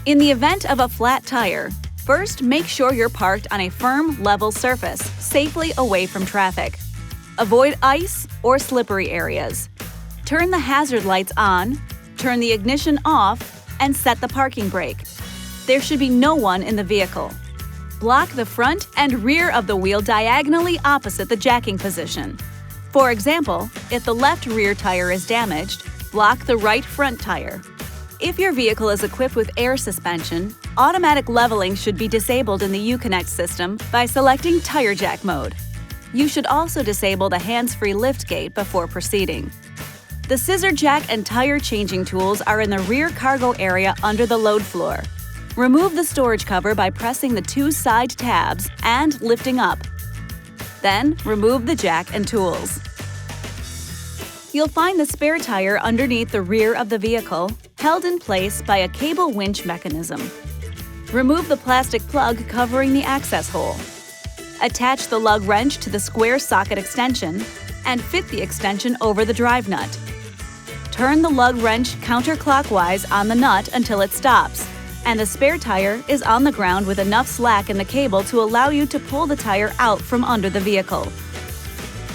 In the event of a flat tire, first make sure you're parked on a firm, level surface, safely away from traffic. Avoid ice or slippery areas. Turn the hazard lights on, turn the ignition off, and set the parking brake. There should be no one in the vehicle. Block the front and rear of the wheel diagonally opposite the jacking position. For example, if the left rear tire is damaged, block the right front tire. If your vehicle is equipped with air suspension, automatic leveling should be disabled in the Uconnect system by selecting Tire Jack mode. You should also disable the hands-free liftgate before proceeding. The scissor jack and tire changing tools are in the rear cargo area under the load floor. Remove the storage cover by pressing the two side tabs and lifting up. Then, remove the jack and tools. You'll find the spare tire underneath the rear of the vehicle, held in place by a cable winch mechanism. Remove the plastic plug covering the access hole. Attach the lug wrench to the square socket extension and fit the extension over the drive nut. Turn the lug wrench counterclockwise on the nut until it stops, and the spare tire is on the ground with enough slack in the cable to allow you to pull the tire out from under the vehicle.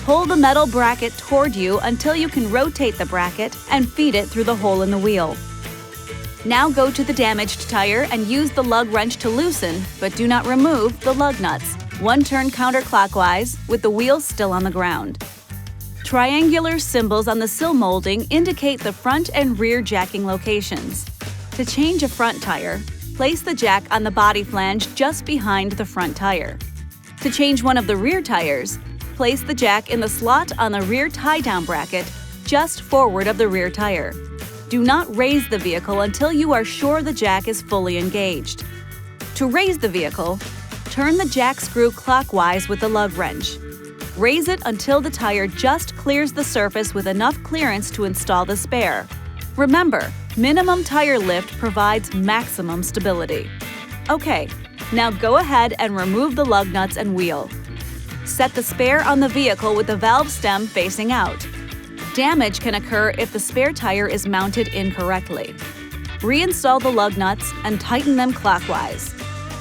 Pull the metal bracket toward you until you can rotate the bracket and feed it through the hole in the wheel. Now go to the damaged tire and use the lug wrench to loosen, but do not remove the lug nuts. One turn counterclockwise with the wheel still on the ground. Triangular symbols on the sill molding indicate the front and rear jacking locations. To change a front tire, place the jack on the body flange just behind the front tire. To change one of the rear tires, place the jack in the slot on the rear tie-down bracket just forward of the rear tire. Do not raise the vehicle until you are sure the jack is fully engaged. To raise the vehicle, turn the jack screw clockwise with the lug wrench. Raise it until the tire just clears the surface with enough clearance to install the spare. Remember, minimum tire lift provides maximum stability. Okay, now go ahead and remove the lug nuts and wheel. Set the spare on the vehicle with the valve stem facing out. Damage can occur if the spare tire is mounted incorrectly. Reinstall the lug nuts and tighten them clockwise.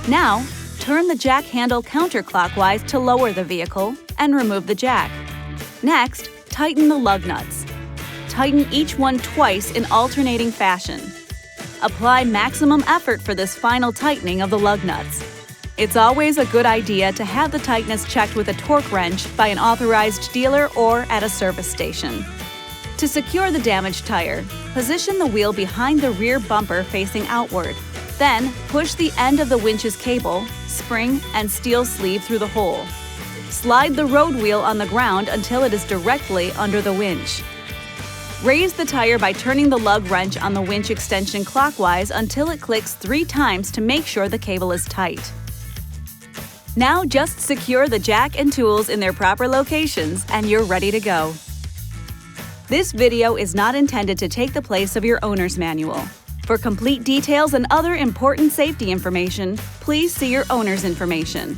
Now, turn the jack handle counterclockwise to lower the vehicle and remove the jack. Next, tighten the lug nuts. Tighten each one twice in alternating fashion. Apply maximum effort for this final tightening of the lug nuts. It's always a good idea to have the tightness checked with a torque wrench by an authorized dealer or at a service station. To secure the damaged tire, position the wheel behind the rear bumper facing outward. Then, push the end of the winch's cable, spring, and steel sleeve through the hole. Slide the road wheel on the ground until it is directly under the winch. Raise the tire by turning the lug wrench on the winch extension clockwise until it clicks 3 times to make sure the cable is tight. Now just secure the jack and tools in their proper locations and you're ready to go. This video is not intended to take the place of your owner's manual. For complete details and other important safety information, please see your owner's information.